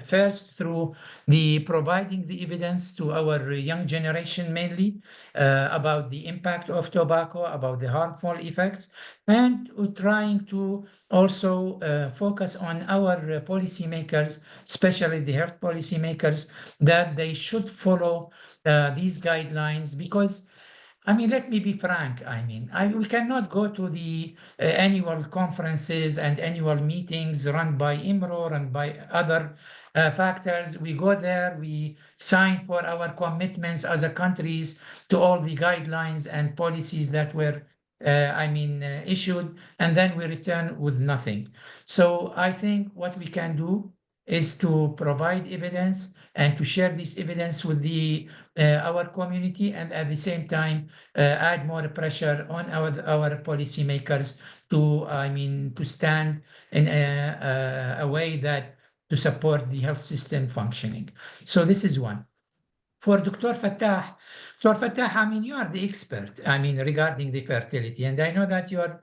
first through the providing the evidence to our young generation mainly about the impact of tobacco, about the harmful effects, and trying to also focus on our policymakers, especially the health policymakers, that they should follow these guidelines, because let me be frank. We cannot go to the annual conferences and annual meetings run by IMRO and by other factors. We go there, we sign for our commitments as a countries to all the guidelines and policies that were issued, and then we return with nothing. So I think what we can do is to provide evidence and to share this evidence with our community, and at the same time add more pressure on our policymakers to stand in a way that to support the health system functioning. So this is one. For Dr. Fattah, you are the expert, regarding the fertility, and I know that your,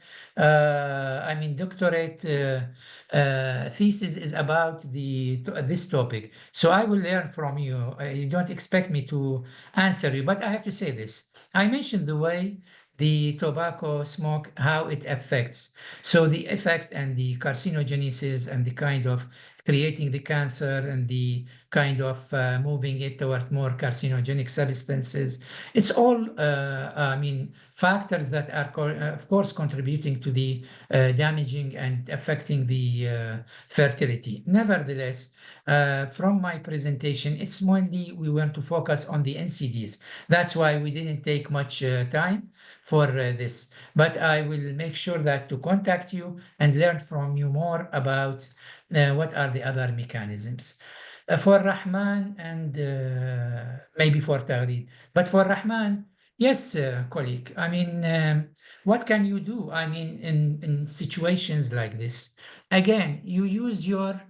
doctorate thesis is about this topic. So I will learn from you. You don't expect me to answer you, but I have to say this. I mentioned the way the tobacco smoke, how it affects. So the effect and the carcinogenesis and the kind of creating the cancer and the kind of moving it toward more carcinogenic substances. It's all, factors that are, of course, contributing to the damaging and affecting the fertility. Nevertheless, from my presentation, it's mainly we want to focus on the NCDs. That's why we didn't take much time for this. But I will make sure that to contact you and learn from you more about what are the other mechanisms. For Rahman and maybe for Tagreed. But for Rahman, yes, colleague, what can you do? In situations like this, again, you use your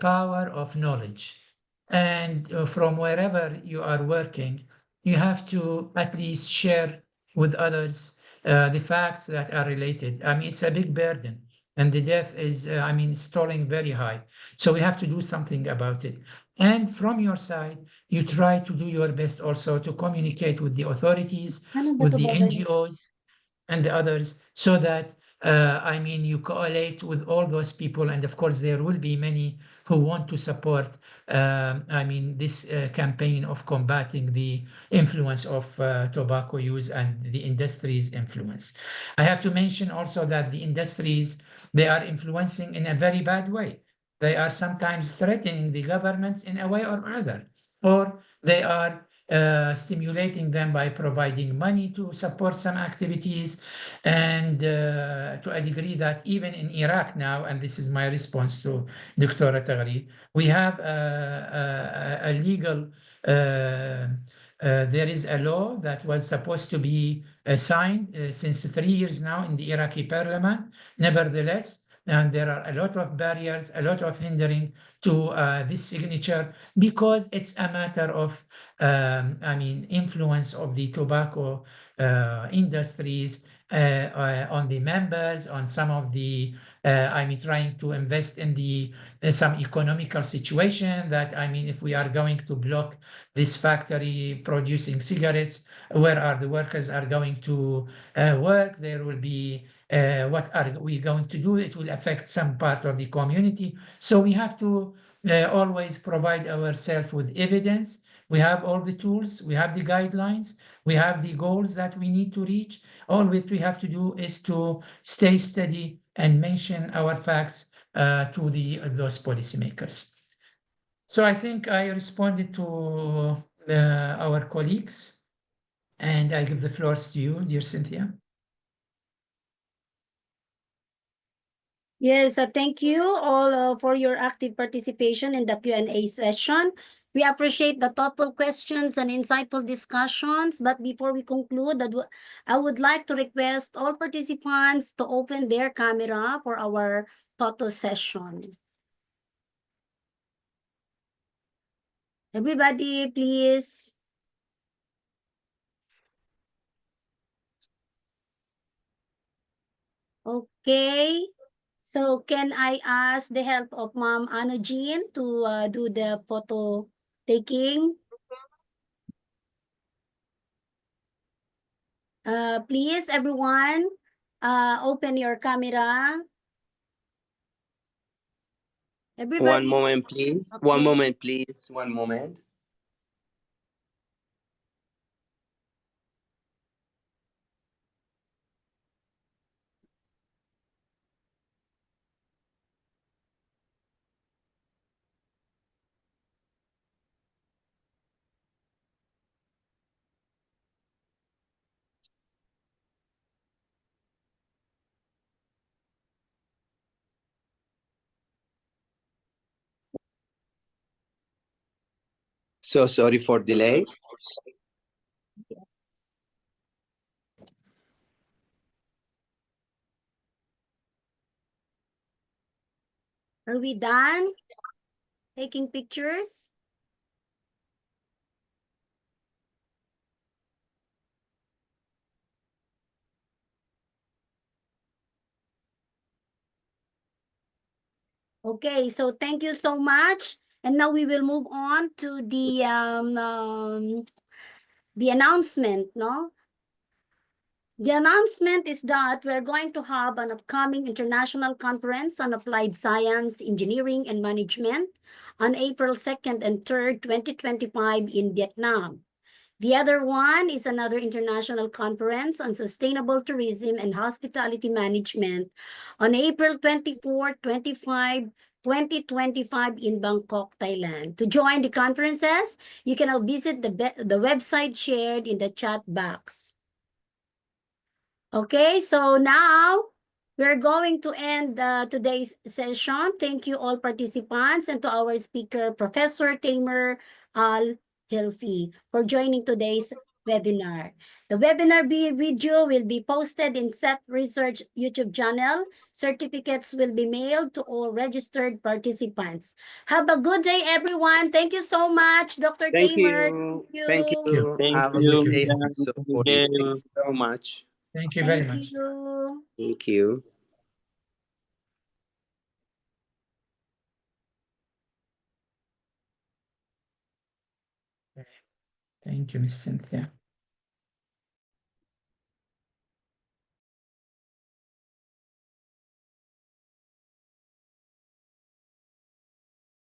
power of knowledge. And from wherever you are working, you have to at least share with others the facts that are related. It's a big burden, and the death is, stalling very high. So we have to do something about it. And from your side, you try to do your best also to communicate with the authorities, with the NGOs and the others, so that you collate with all those people. And of course, there will be many who want to support this campaign of combating the influence of tobacco use and the industry's influence. I have to mention also that the industries, they are influencing in a very bad way. They are sometimes threatening the governments in a way or another, or they are stimulating them by providing money to support some activities. And to a degree that even in Iraq now, and this is my response to Dr. Tagri, we have a legal, there is a law that was supposed to be signed since 3 years now in the Iraqi parliament. Nevertheless, and there are a lot of barriers, a lot of hindering to this signature, because it's a matter of, influence of the tobacco industries on the members, on some of the, trying to invest in the some economical situation that, if we are going to block this factory producing cigarettes, where are the workers are going to work? There will be, what are we going to do? It will affect some part of the community. So we have to always provide ourselves with evidence. We have all the tools, we have the guidelines, we have the goals that we need to reach. All that we have to do is to stay steady and mention our facts to those policymakers. So I think I responded to our colleagues, and I give the floor to you, dear Cynthia. Yes, thank you all for your active participation in the Q&A session. We appreciate the thoughtful questions and insightful discussions. But before we conclude, I would like to request all participants to open their camera for our photo session. Everybody, please. Okay. So can I ask the help of Ma'am Ano Jean to do the photo taking? Please, everyone, open your camera. Everybody. One moment, please. Okay. One moment, please. One moment. So sorry for delay. Are we done taking pictures? Okay, so thank you so much. And now we will move on to the announcement, no? The announcement is that we're going to have an upcoming international conference on applied science, engineering, and management on April 2nd and 3rd, 2025 in Vietnam. The other one is another international conference on sustainable tourism and hospitality management on April 24, 25, 2025 in Bangkok, Thailand. To join the conferences, you can now visit the website shared in the chat box. Okay, so now we're going to end today's session. Thank you all participants and to our speaker, Professor Thamer Al Hilfi, for joining today's webinar. The webinar video will be posted in SEP Research YouTube channel. Certificates will be mailed to all registered participants. Have a good day, everyone. Thank you so much, Dr. Thank Thamer. you. Thank you. Thank Have a you, good day Madam. also Thank for you. Thank you. you so much. Thank you very Thank much. you. Thank you. Thank you, Miss Cynthia.